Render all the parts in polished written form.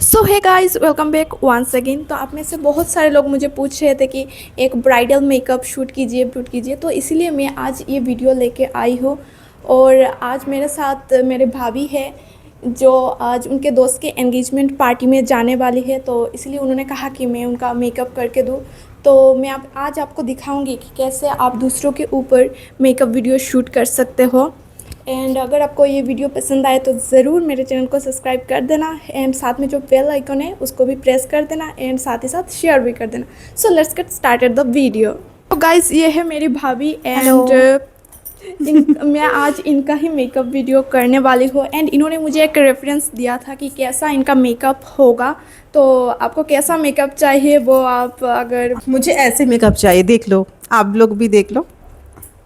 सो hi guys, welcome back once again. तो आप में से बहुत सारे लोग मुझे पूछ रहे थे कि एक ब्राइडल मेकअप शूट कीजिए, तो इसीलिए मैं आज ये वीडियो लेके आई हूँ। और आज मेरे साथ मेरे भाभी है, जो आज उनके दोस्त के एंगेजमेंट पार्टी में जाने वाली है, तो इसलिए उन्होंने कहा कि मैं उनका मेकअप करके दूँ। तो मैं आज आपको दिखाऊंगी कि कैसे आप दूसरों के ऊपर मेकअप वीडियो शूट कर सकते हो। एंड अगर आपको ये वीडियो पसंद आए तो ज़रूर मेरे चैनल को सब्सक्राइब कर देना, एंड साथ में जो बेल आइकन है उसको भी प्रेस कर देना, एंड साथ ही साथ शेयर भी कर देना। So let's get started the video. तो गाइस, ये है मेरी भाभी एंड मैं आज इनका ही मेकअप वीडियो करने वाली हूँ। एंड इन्होंने मुझे एक रेफरेंस दिया था कि कैसा इनका मेकअप होगा। तो आपको कैसा मेकअप चाहिए वो आप अगर मुझे ऐसे मेकअप चाहिए, देख लो, आप लोग भी देख लो,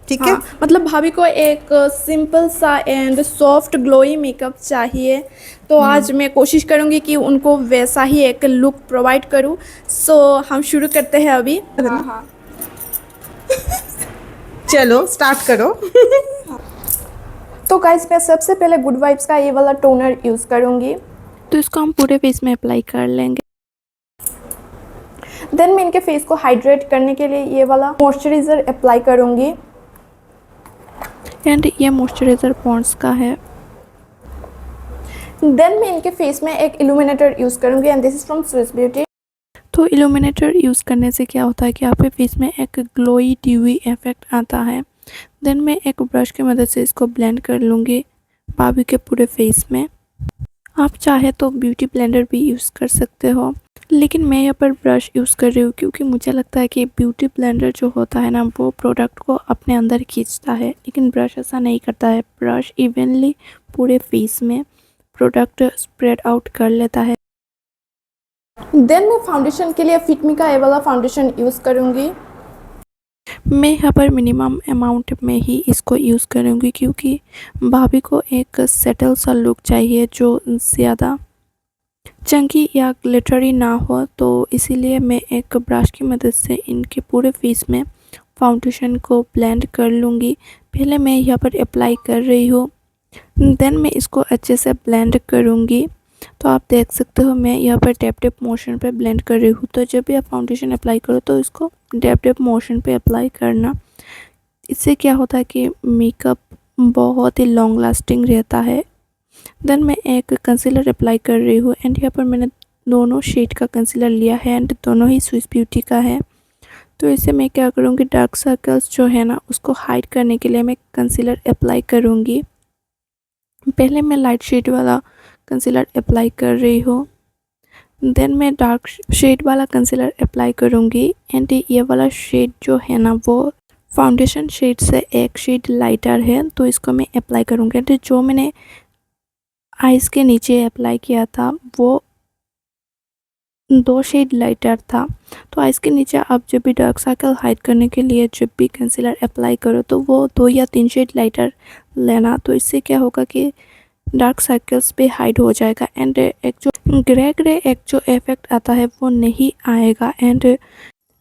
ठीक है। हाँ, मतलब भाभी को एक सिंपल सा एंड सॉफ्ट ग्लोई मेकअप चाहिए। तो आज मैं कोशिश करूँगी कि उनको वैसा ही एक लुक प्रोवाइड करूँ। सो हम शुरू करते हैं अभी। हाँ। चलो स्टार्ट करो। तो गाइस, मैं सबसे पहले गुड वाइब्स का ये वाला टोनर यूज़ करूँगी। तो इसको हम पूरे फेस में अप्लाई कर लेंगे। देन मैं इनके फेस को हाइड्रेट करने के लिए ये वाला मॉइस्चराइज़र अप्लाई करूँगी। एंड ये मॉइस्चराइज़र पॉन्ड्स का है। देन मैं इनके फेस में एक इल्यूमिनेटर यूज़ करूँगी, and this is from Swiss beauty. तो इल्यूमिनेटर यूज़ करने से क्या होता है कि आपके फेस में एक ग्लोई ड्यूई इफेक्ट आता है। देन मैं एक ब्रश की मदद से इसको ब्लेंड कर लूँगी भाभी के पूरे फेस में। आप चाहे तो ब्यूटी ब्लेंडर भी यूज़ कर सकते हो, लेकिन मैं यहाँ पर ब्रश यूज़ कर रही हूँ क्योंकि मुझे लगता है कि ब्यूटी ब्लेंडर जो होता है ना, वो प्रोडक्ट को अपने अंदर खींचता है, लेकिन ब्रश ऐसा नहीं करता है। ब्रश इवनली पूरे फेस में प्रोडक्ट स्प्रेड आउट कर लेता है। देन मैं फाउंडेशन के लिए फिट मी का ये वाला फाउंडेशन यूज़ करूँगी। मैं यहाँ पर मिनिमम अमाउंट में ही इसको यूज़ करूँगी क्योंकि भाभी को एक सेटल सा लुक चाहिए जो ज़्यादा चंकी या ग्लिटरी ना हो। तो इसीलिए मैं एक ब्रश की मदद से इनके पूरे फेस में फाउंडेशन को ब्लेंड कर लूँगी। पहले मैं यहाँ पर अप्लाई कर रही हूँ, देन मैं इसको अच्छे से ब्लेंड करूँगी। तो आप देख सकते हो मैं यहाँ पर टैप टैप मोशन पे ब्लेंड कर रही हूँ। तो जब भी आप फाउंडेशन अप्लाई करो तो इसको टैप टैप मोशन पे अप्लाई करना। इससे क्या होता है कि मेकअप बहुत ही लॉन्ग लास्टिंग रहता है। देन मैं एक कंसीलर अप्लाई कर रही हूँ, एंड यहाँ पर मैंने दोनों शेड का कंसीलर लिया है, एंड दोनों ही स्विस ब्यूटी का है। तो इसे मैं क्या करूँगी, डार्क सर्कल्स जो है ना उसको हाइड करने के लिए मैं कंसीलर अप्लाई करूँगी। पहले मैं लाइट शेड वाला कंसीलर अप्लाई कर रही हूँ, देन मैं डार्क शेड वाला कंसीलर अप्लाई करूँगी। एंड ये वाला शेड जो है ना वो फाउंडेशन शेड से एक शेड लाइटर है, तो इसको मैं अप्लाई करूँगी। एंड जो मैंने आइज़ के नीचे अप्लाई किया था वो 2 शेड लाइटर था। तो आइज़ के नीचे आप जब भी डार्क सर्कल हाइड करने के लिए जब भी कंसीलर अप्लाई करो तो वो 2 या 3 शेड लाइटर लेना। तो इससे क्या होगा कि डार्क सर्कल्स पे हाइड हो जाएगा, एंड एक जो ग्रे एक जो इफेक्ट आता है वो नहीं आएगा, एंड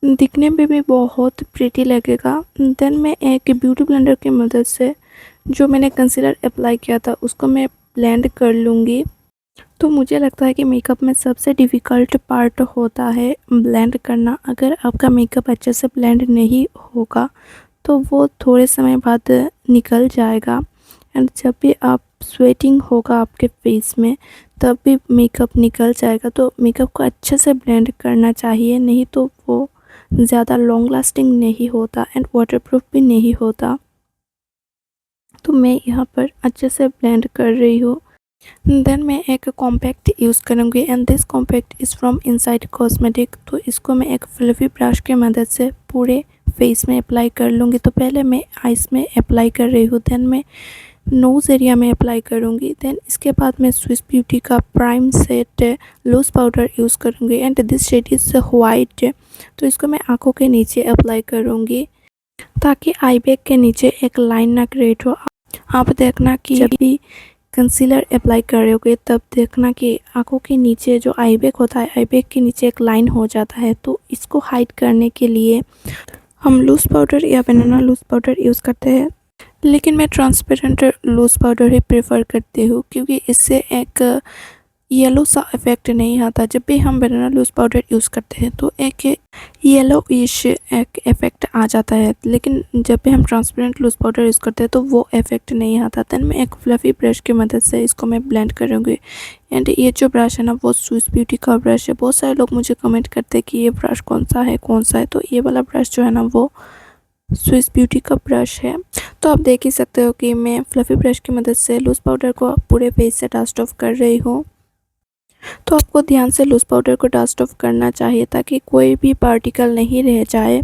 दिखने में भी बहुत प्रिटी लगेगा। देन मैं एक ब्यूटी ब्लेंडर की मदद से जो मैंने कंसीलर अप्लाई किया था उसको मैं ब्लेंड कर लूँगी। तो मुझे लगता है कि मेकअप में सबसे डिफ़िकल्ट पार्ट होता है ब्लेंड करना। अगर आपका मेकअप अच्छे से ब्लेंड नहीं होगा तो वो थोड़े समय बाद निकल जाएगा, एंड जब भी आप स्वेटिंग होगा आपके फेस में तब भी मेकअप निकल जाएगा। तो मेकअप को अच्छे से ब्लेंड करना चाहिए, नहीं तो वो ज़्यादा लॉन्ग लास्टिंग नहीं होता एंड वाटरप्रूफ भी नहीं होता। तो मैं यहाँ पर अच्छे से ब्लेंड कर रही हूँ। देन मैं एक कॉम्पैक्ट यूज़ करूँगी, and this compact is from inside cosmetic. तो इसको मैं एक फ्लफी ब्रश की मदद से पूरे फेस में अप्लाई कर लूँगी। तो पहले मैं आइज़ में अप्लाई कर रही हूँ, देन मैं नोज़ एरिया में अप्लाई करूँगी। देन इसके बाद मैं स्विस ब्यूटी का prime set loose powder use करूँगी, and this shade is white. तो इसको मैं आँखों के नीचे अप्लाई करूँगी ताकि आई बैग के नीचे एक लाइन ना क्रिएट हो। आप देखना कि जब भी कंसीलर अप्लाई करोगे तब देखना कि आँखों के नीचे जो आई बैग होता है, आई बैग के नीचे एक लाइन हो जाता है। तो इसको हाइड करने के लिए हम लूज़ पाउडर या बनाना लूज़ पाउडर यूज़ करते हैं। लेकिन मैं ट्रांसपेरेंट लूज़ पाउडर ही प्रेफर करती हूँ क्योंकि इससे एक येलो सा इफ़ेक्ट नहीं आता। जब भी हम बनाना लूज़ पाउडर यूज़ करते हैं तो एक येलोइश एक इफ़ेक्ट आ जाता है, लेकिन जब भी हम ट्रांसपेरेंट लूज़ पाउडर यूज़ करते हैं तो वो इफ़ेक्ट नहीं आता। देन मैं एक फ्लफ़ी ब्रश की मदद से इसको मैं ब्लेंड करूँगी। एंड ये जो ब्रश है ना वो स्विस ब्यूटी का ब्रश है। बहुत सारे लोग मुझे कमेंट करते हैं कि ये ब्रश कौन सा है, तो ये वाला ब्रश जो है ना वो स्विस ब्यूटी का ब्रश है। तो आप देख ही सकते हो कि मैं फ्लफ़ी ब्रश की मदद से लूज़ पाउडर को पूरे फेस से डस्ट ऑफ कर रही हूँ। तो आपको ध्यान से लूज़ पाउडर को डस्ट ऑफ करना चाहिए ताकि कोई भी पार्टिकल नहीं रह जाए।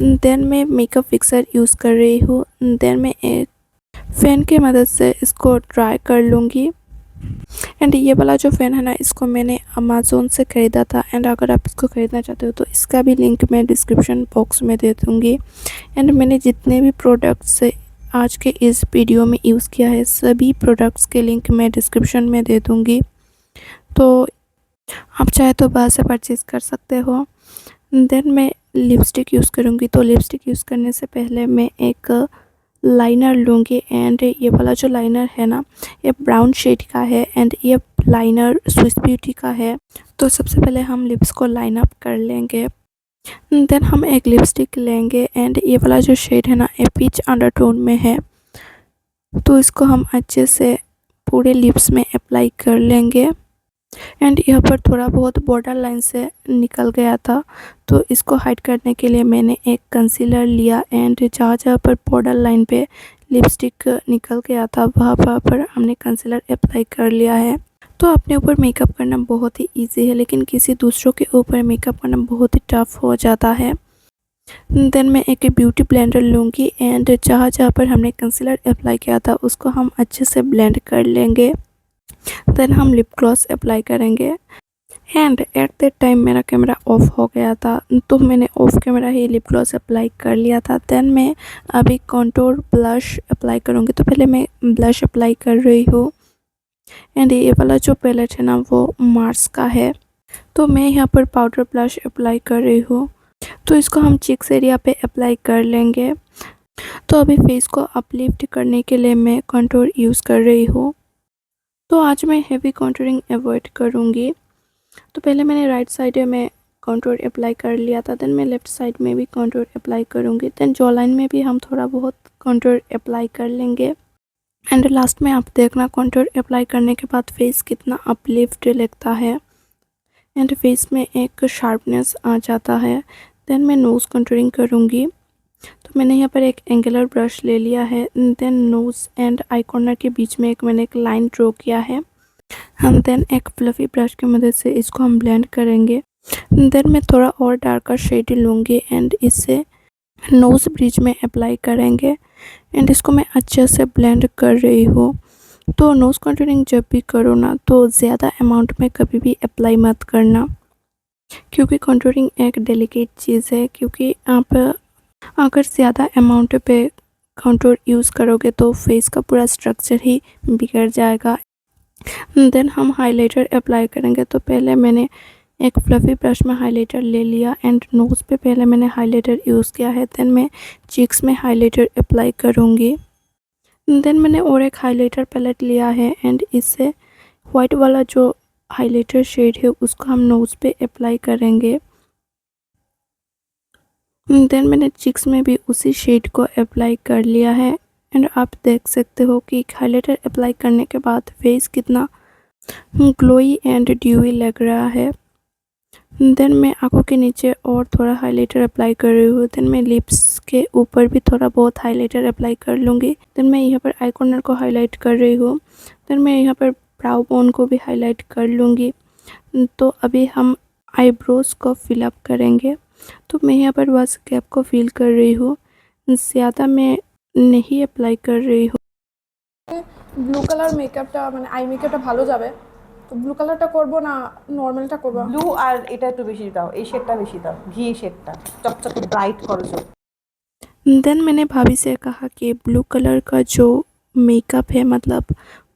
देन मैं मेकअप फिक्सर यूज़ कर रही हूँ। देन मैं एक फ़ैन की मदद से इसको ड्राई कर लूँगी। एंड ये वाला जो फ़ैन है ना इसको मैंने अमेज़न से ख़रीदा था। एंड अगर आप इसको ख़रीदना चाहते हो तो इसका भी लिंक मैं डिस्क्रिप्शन बॉक्स में दे दूँगी। एंड मैंने जितने भी प्रोडक्ट्स आज के इस वीडियो में यूज़ किया है सभी प्रोडक्ट्स के लिंक मैं डिस्क्रिप्शन में दे दूँगी, तो आप चाहे तो बाहर से परचेज़ कर सकते हो। देन मैं लिपस्टिक यूज़ करूँगी। तो लिपस्टिक यूज़ करने से पहले मैं एक लाइनर लूँगी। एंड ये वाला जो लाइनर है ना ये ब्राउन शेड का है एंड ये लाइनर स्विस ब्यूटी का है। तो सबसे पहले हम लिप्स को लाइन अप कर लेंगे। देन हम एक लिपस्टिक लेंगे एंड ये वाला जो शेड है ना ये पीच अंडरटोन में है। तो इसको हम अच्छे से पूरे लिप्स में अप्लाई कर लेंगे। एंड यहाँ पर थोड़ा बहुत बॉर्डर लाइन से निकल गया था, तो इसको हाइड करने के लिए मैंने एक कंसीलर लिया एंड जहाँ पर बॉर्डर लाइन पे लिपस्टिक निकल गया था वहाँ पर हमने कंसीलर अप्लाई कर लिया है। तो अपने ऊपर मेकअप करना बहुत ही इजी है, लेकिन किसी दूसरों के ऊपर मेकअप करना बहुत ही टफ हो जाता है। देन मैं एक ब्यूटी ब्लेंडर लूँगी एंड जहाँ पर हमने कंसीलर अप्लाई किया था उसको हम अच्छे से ब्लेंड कर लेंगे। देन हम लिप ग्लॉस अप्लाई करेंगे। एंड एट दैट टाइम मेरा कैमरा ऑफ हो गया था, तो मैंने of camera he lip gloss apply कर लिया था। देन मैं अभी कंटूर ब्लश अप्लाई करूँगी। तो पहले मैं ब्लश अप्लाई कर रही हूँ। एंड ये वाला जो पैलेट है ना वो मार्स का है। तो मैं यहाँ पर पाउडर ब्लश अप्लाई कर रही हूँ। तो इसको हम चीक्स एरिया पे अप्लाई कर लेंगे। तो अभी फेस को अपलिफ्ट करने के लिए मैं कंटूर यूज़ कर रही हूँ। तो आज मैं हेवी कंटूरिंग अवॉइड करूँगी। तो पहले मैंने राइट साइड में कंटूर अप्लाई कर लिया था। देन मैं लेफ़्ट साइड में भी कंटूर अप्लाई करूँगी। देन जॉ लाइन में भी हम थोड़ा बहुत कंटूर अप्लाई कर लेंगे। एंड लास्ट में आप देखना कंटूर अप्लाई करने के बाद फेस कितना अपलिफ्ट लगता है एंड फेस में एक शार्पनेस आ जाता है। देन मैं नोज़ कंटूरिंग करूँगी। तो मैंने यहाँ पर एक एंगुलर ब्रश ले लिया है। Then nose and eye corner के बीच में मैंने एक लाइन ड्रॉ किया है। हम देन एक फ्लफ़ी ब्रश की मदद से इसको हम ब्लेंड करेंगे। देन मैं थोड़ा और डार्कर शेड लूँगी एंड इसे नोज़ ब्रिज में अप्लाई करेंगे। एंड इसको मैं अच्छे से ब्लेंड कर रही हूँ। तो नोज़ कंटूरिंग जब भी करो ना तो ज़्यादा अमाउंट में कभी भी अप्लाई मत करना, क्योंकि कंटूरिंग एक डेलिकेट चीज़ है। क्योंकि आप अगर ज़्यादा अमाउंट पे कंटूर यूज़ करोगे तो फेस का पूरा स्ट्रक्चर ही बिगड़ जाएगा। देन हम हाइलाइटर अप्लाई करेंगे। तो पहले मैंने एक फ्लफ़ी ब्रश में हाइलाइटर ले लिया एंड नोज़ पे पहले मैंने हाइलाइटर यूज़ किया है। देन मैं चीक्स में हाइलाइटर अप्लाई करूँगी। देन मैंने और एक हाइलाइटर पैलेट लिया है एंड इससे वाइट वाला जो हाइलाइटर शेड है उसको हम नोज़ पे अप्लाई करेंगे। देन मैंने चिक्स में भी उसी शेड को अप्लाई कर लिया है। एंड आप देख सकते हो कि हाइलाइटर अप्लाई करने के बाद फेस कितना ग्लोई एंड ड्यूई लग रहा है। देन मैं आँखों के नीचे और थोड़ा हाइलाइटर अप्लाई कर रही हूँ। देन मैं लिप्स के ऊपर भी थोड़ा बहुत हाइलाइटर अप्लाई कर लूँगी। देन मैं यहाँ पर आई कॉर्नर को हाईलाइट कर रही हूँ। देन मैं यहाँ पर ब्राउ बोन को भी हाईलाइट कर लूँगी। तो अभी हम आईब्रोज़ को फिलअप करेंगे। तो मैं यहाँ पर बस गैप को फिल कर रही हूँ, ज़्यादा मैं नहीं अप्लाई कर रही हूँ। ব্লু কালার মেকআপটা মানে আই মেকআপটা ভালো যাবে, তো ব্লু কালারটা করব না নর্মালটা করব? ব্লু আর এটা একটু বেশি দাও, এই শেডটা বেশি দাও, ঘি শেডটা চকচকে ব্রাইট করো जो। देन मैंने भाभी से कहा कि ब्लू कलर का जो मेकअप है, मतलब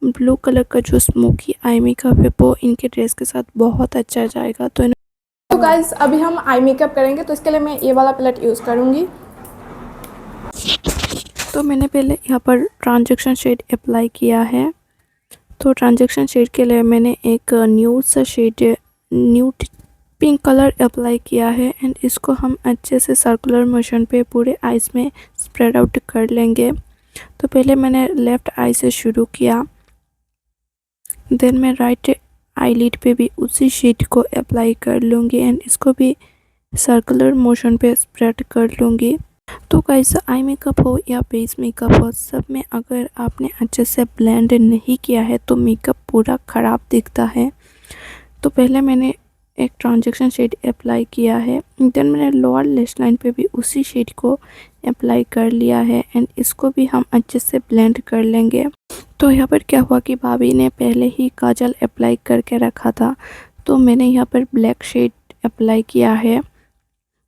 ब्लू कलर का जो स्मोकी आई मेकअप है वो इनके ड्रेस के साथ बहुत अच्छा जाएगा। तो गाइस अभी हम आई मेकअप करेंगे, तो इसके लिए मैं ये वाला पैलेट यूज़ करूँगी। तो तो मैंने पहले यहाँ पर ट्रांजैक्शन शेड अप्लाई किया है। तो ट्रांजैक्शन शेड के लिए मैंने एक न्यूड सा shade nude pink colour apply किया है एंड इसको हम अच्छे से सर्कुलर मोशन पे पूरे आईज में स्प्रेड आउट कर लेंगे। तो पहले मैंने लेफ़्ट आई से शुरू किया, देन मैं राइट आईलिड पे भी उसी शेड को अप्लाई कर लूँगी एंड इसको भी सर्कुलर मोशन पे स्प्रेड कर लूँगी। तो गाइस आई मेकअप हो या बेस मेकअप हो, सब में अगर आपने अच्छे से ब्लेंड नहीं किया है तो मेकअप पूरा ख़राब दिखता है। तो पहले मैंने एक ट्रांजैक्शन शेड अप्लाई किया है, देन मैंने लोअर लैश लाइन पे भी उसी शेड को अप्लाई कर लिया है एंड इसको भी हम अच्छे से ब्लेंड कर लेंगे। तो यहाँ पर क्या हुआ कि भाभी ने पहले ही काजल अप्लाई करके रखा था, तो मैंने यहाँ पर ब्लैक शेड अप्लाई किया है।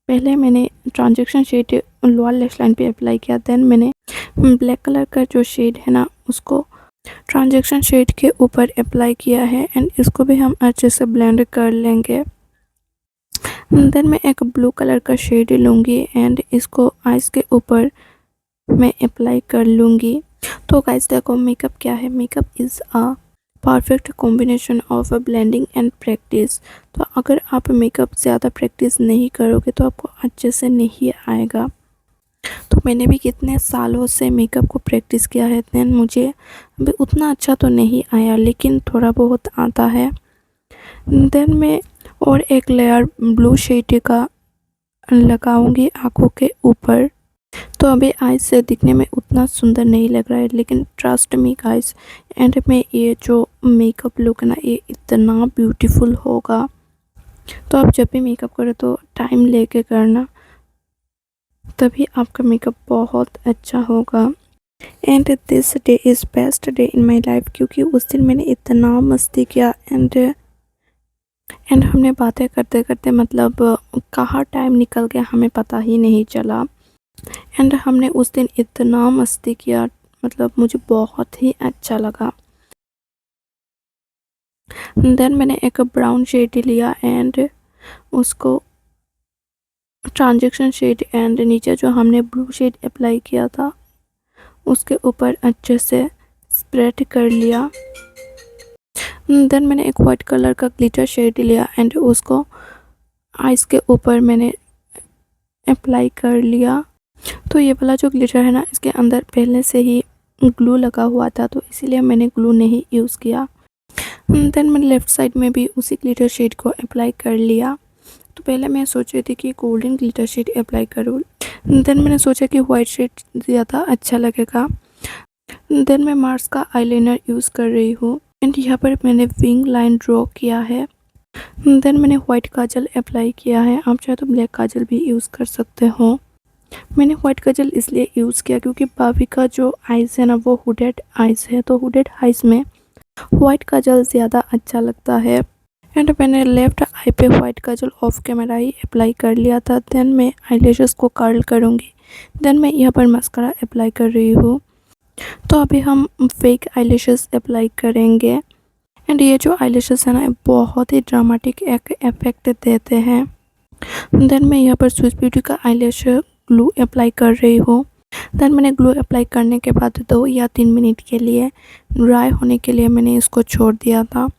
पहले मैंने transition shade lower lash line पे अप्लाई किया, देन मैंने ब्लैक कलर का जो शेड है ना उसको ट्रांजैक्शन शेड के ऊपर अप्लाई किया है एंड इसको भी हम अच्छे से ब्लेंड कर लेंगे। देन मैं एक ब्लू कलर का शेड लूँगी एंड इसको आइज़ के ऊपर मैं अप्लाई कर लूँगी। तो गाइस देखो मेकअप क्या है, makeup is a perfect combination of blending and practice. तो अगर आप मेकअप ज़्यादा प्रैक्टिस नहीं करोगे तो आपको अच्छे से नहीं आएगा। तो मैंने भी कितने सालों से मेकअप को प्रैक्टिस किया है, देन मुझे अभी उतना अच्छा तो नहीं आया लेकिन थोड़ा बहुत आता है। देन मैं और एक लेयर ब्लू शेड का लगाऊंगी आँखों के ऊपर। तो अभी आइज से दिखने में उतना सुंदर नहीं लग रहा है लेकिन ट्रस्ट मी गाइस, एंड में ये जो मेकअप लुक है ना ये इतना ब्यूटीफुल होगा। तो आप जब भी मेकअप करो तो टाइम लेके करना, तभी आपका मेकअप बहुत अच्छा होगा। And this day is best day in my life, क्योंकि उस दिन मैंने इतना मस्ती किया एंड हमने बातें करते करते मतलब कहाँ टाइम निकल गया हमें पता ही नहीं चला। एंड हमने उस दिन इतना मस्ती किया, मतलब मुझे बहुत ही अच्छा लगा। देन मैंने एक ब्राउन शेड लिया एंड उसको ट्रांजैक्शन शेड एंड नीचे जो हमने ब्लू शेड अप्लाई किया था उसके ऊपर अच्छे से स्प्रेड कर लिया। देन मैंने एक वाइट कलर का ग्लिटर शेड लिया एंड उसको आइज़ के ऊपर मैंने अप्लाई कर लिया। तो ये वाला जो ग्लिटर है ना इसके अंदर पहले से ही ग्लू लगा हुआ था, तो इसीलिए मैंने ग्लू नहीं यूज़ किया। देन मैंने लेफ़्ट साइड में भी उसी ग्लिटर शेड को अप्लाई कर लिया। तो पहले मैं सोच रही थी कि गोल्डन ग्लिटर शेड अप्लाई करूँ, देन मैंने सोचा कि वाइट शेड ज़्यादा अच्छा लगेगा। देन मैं मार्स का आईलाइनर यूज़ कर रही हूँ एंड यहाँ पर मैंने विंग लाइन ड्रॉ किया है। देन मैंने वाइट काजल अप्लाई किया है, आप चाहे तो ब्लैक काजल भी यूज़ कर सकते हो। मैंने वाइट काजल इसलिए यूज़ किया क्योंकि भाभी का जो आइज़ है ना वो हुडेड आइज़ है, तो हुडेड आइज़ में वाइट काजल ज़्यादा अच्छा लगता है। एंड मैंने लेफ़्ट आई पे white Kajal of camera he apply कर लिया था। देन मैं आईलैशेस को कर्ल करूँगी, देन मैं यहाँ पर मस्कारा अप्लाई कर रही हूँ। तो अभी हम फेक आईलैशेस अप्लाई करेंगे एंड ये जो आईलैशेस है ना बहुत ही ड्रामेटिक एक इफेक्ट देते हैं। देन मैं यहाँ पर स्विस ब्यूटी का आईलैश ग्लू अप्लाई कर रही हूँ। देन मैंने ग्लू अप्लाई करने के बाद 2 या 3 मिनट के लिए ड्राई होने के लिए मैंने इसको छोड़ दिया था,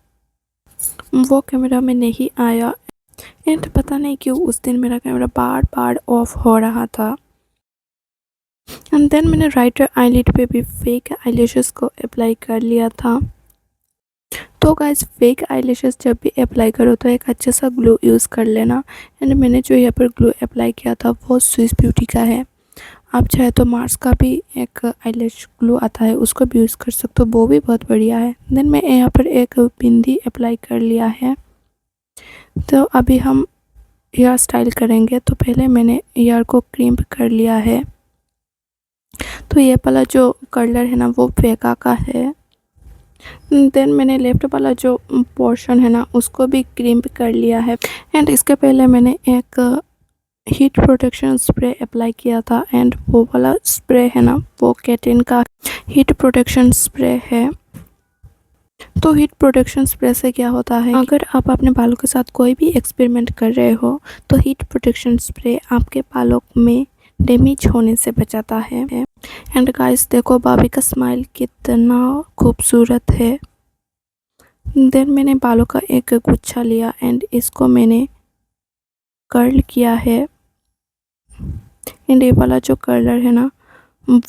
वो कैमरा में नहीं आया एंड पता नहीं क्यों उस दिन मेरा कैमरा बार बार ऑफ हो रहा था। एंड देन मैंने राइट आईलिड पे भी फेक आईलैशेस को अप्लाई कर लिया था। तो गाइस फेक आईलैशेस जब भी अप्लाई करो तो एक अच्छा सा ग्लू यूज़ कर लेना। एंड मैंने जो यहाँ पर ग्लू अप्लाई किया था वो स्विस ब्यूटी का है, आप चाहे तो मार्स का भी एक आईलैश ग्लू आता है उसको भी यूज़ कर सकते हो, वो भी बहुत बढ़िया है। देन मैं यहाँ पर एक बिंदी अप्लाई कर लिया है। तो अभी हम हेयर स्टाइल करेंगे, तो पहले मैंने हेयर को क्रीम कर लिया है। तो ये वाला जो कर्लर है ना वो वेगा का है। देन मैंने लेफ्ट वाला जो पोर्शन है ना उसको भी क्रीम कर लिया है एंड इसके पहले मैंने एक हीट प्रोटेक्शन स्प्रे अप्लाई किया था एंड वो वाला स्प्रे है ना वो कैटिन का हीट प्रोटेक्शन स्प्रे है। तो हीट प्रोटेक्शन स्प्रे से क्या होता है, अगर आप अपने बालों के साथ कोई भी एक्सपेरिमेंट कर रहे हो तो हीट प्रोटेक्शन स्प्रे आपके बालों में डैमेज होने से बचाता है। एंड गाइस देखो भाभी का स्माइल कितना खूबसूरत है। देन मैंने बालों का एक गुच्छा लिया एंड इसको मैंने कर्ल किया है। एंड ये वाला जो कर्लर है ना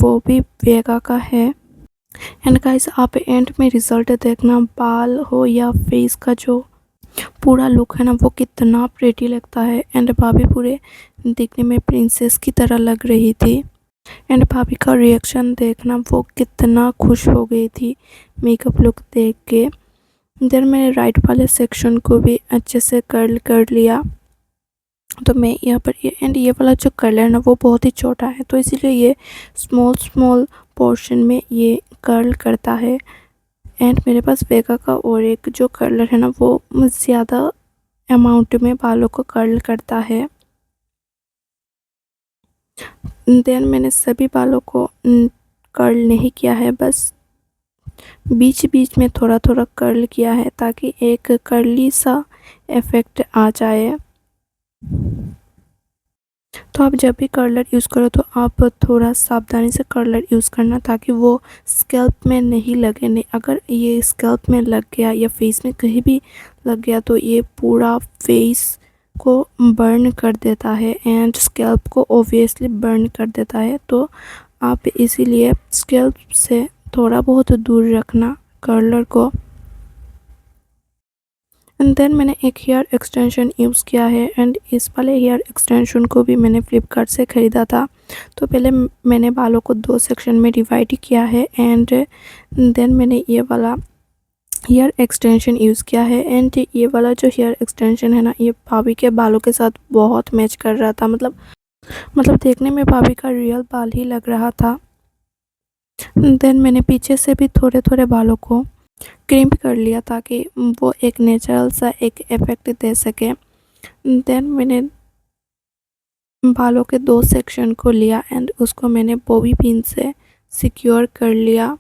वो भी वेगा का है। एंड गाइस आप एंड में रिजल्ट देखना, बाल हो या फेस का जो पूरा लुक है ना वो कितना प्रेटी लगता है। एंड भाभी पूरे दिखने में प्रिंसेस की तरह लग रही थी। एंड भाभी का रिएक्शन देखना, वो कितना खुश हो गई थी मेकअप लुक देख के। देन मैंने राइट वाले सेक्शन को भी अच्छे से कर्ल कर लिया। तो मैं यहाँ पर ये वाला जो कर्ल है ना वो बहुत ही छोटा है, तो इसीलिए ये स्मॉल पोर्शन में ये कर्ल करता है। एंड मेरे पास वेगा का और एक जो कर्लर है ना वो ज़्यादा अमाउंट में बालों को कर्ल करता है। देन मैंने सभी बालों को कर्ल नहीं किया है, बस बीच बीच में थोड़ा थोड़ा कर्ल किया है ताकि एक कर्ली सा इफ़ेक्ट आ जाए। तो आप जब भी कर्लर यूज़ करो तो आप थोड़ा सावधानी से कर्लर यूज़ करना ताकि वो स्कैल्प में नहीं लगे। नहीं, अगर ये स्कैल्प में लग गया या फेस में कहीं भी लग गया तो ये पूरा फेस को बर्न कर देता है एंड स्कैल्प को ऑब्वियसली बर्न कर देता है। तो आप इसीलिए स्कैल्प से थोड़ा बहुत दूर रखना कर्लर को। एंड देन मैंने एक हेयर एक्सटेंशन यूज़ किया है एंड इस वाले हेयर एक्सटेंशन को भी मैंने फ्लिपकार्ट से ख़रीदा था। तो पहले मैंने बालों को 2 सेक्शन में डिवाइड किया है एंड देन मैंने ये वाला हेयर एक्सटेंशन यूज़ किया है। एंड ये वाला जो हेयर एक्सटेंशन है ना ये भाभी के बालों के साथ बहुत मैच कर रहा था। मतलब देखने में भाभी का रियल बाल ही लग रहा था। देन मैंने पीछे से भी थोड़े थोड़े बालों को क्रिम्प कर लिया ताकि वो एक नेचुरल सा एक इफ़ेक्ट दे सके। देन मैंने बालों के 2 सेक्शन को लिया एंड उसको मैंने बॉबी पिन से सिक्योर कर लिया।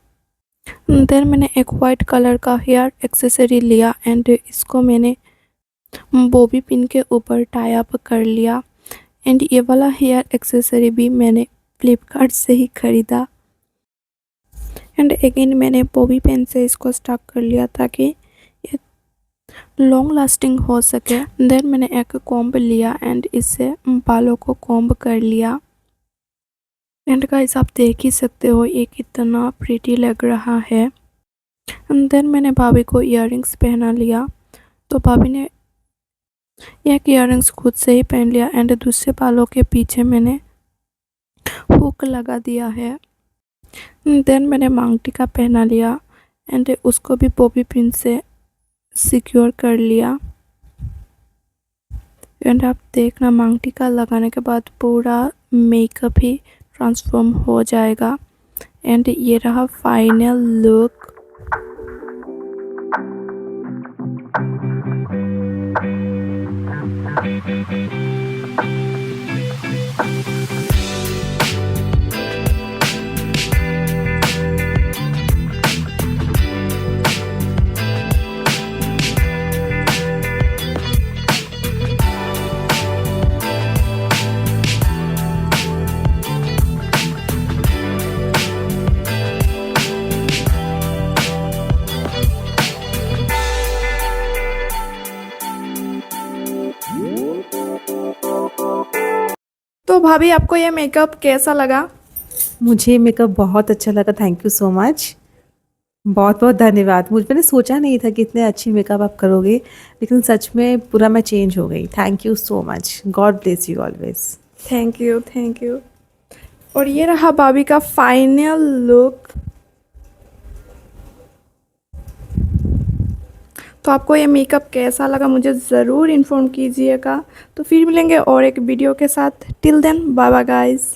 देन मैंने एक वाइट कलर का हेयर एक्सेसरी लिया एंड इसको मैंने बॉबी पिन के ऊपर टाई अप कर लिया। एंड ये वाला हेयर एक्सेसरी भी मैंने फ्लिपकार्ट से ही ख़रीदा। एंड अगेन मैंने बॉबी पिन से इसको स्टक कर लिया ताकि ये लॉन्ग लास्टिंग हो सके। देन मैंने एक कॉम्ब लिया एंड इससे बालों को कॉम्ब कर लिया। एंड गाइस आप देख ही सकते हो ये कितना प्रीटी लग रहा है। एंड देन मैंने भाभी को इयररिंग्स पहना लिया। तो भाभी ने एक इयररिंग्स खुद से ही पहन लिया एंड दूसरे बालों के पीछे मैंने हुक लगा दिया है। देन मैंने मांग टीका पहना लिया एंड उसको भी बॉबी पिन से सिक्योर कर लिया। एंड आप देखना मांग टीका लगाने के बाद पूरा मेकअप ही ट्रांसफॉर्म हो जाएगा। एंड ये रहा फाइनल लुक। तो भाभी आपको ये मेकअप कैसा लगा? मुझे मेकअप बहुत अच्छा लगा, थैंक यू सो मच, बहुत बहुत धन्यवाद। मैंने सोचा नहीं था कि इतने अच्छी मेकअप आप करोगे, लेकिन सच में पूरा मैं चेंज हो गई। Thank you so much, God bless you always. Thank you. और ये रहा भाभी का फाइनल लुक। तो आपको ये मेकअप कैसा लगा मुझे ज़रूर इन्फॉर्म कीजिएगा। तो फिर मिलेंगे और एक वीडियो के साथ। Till then bye bye guys.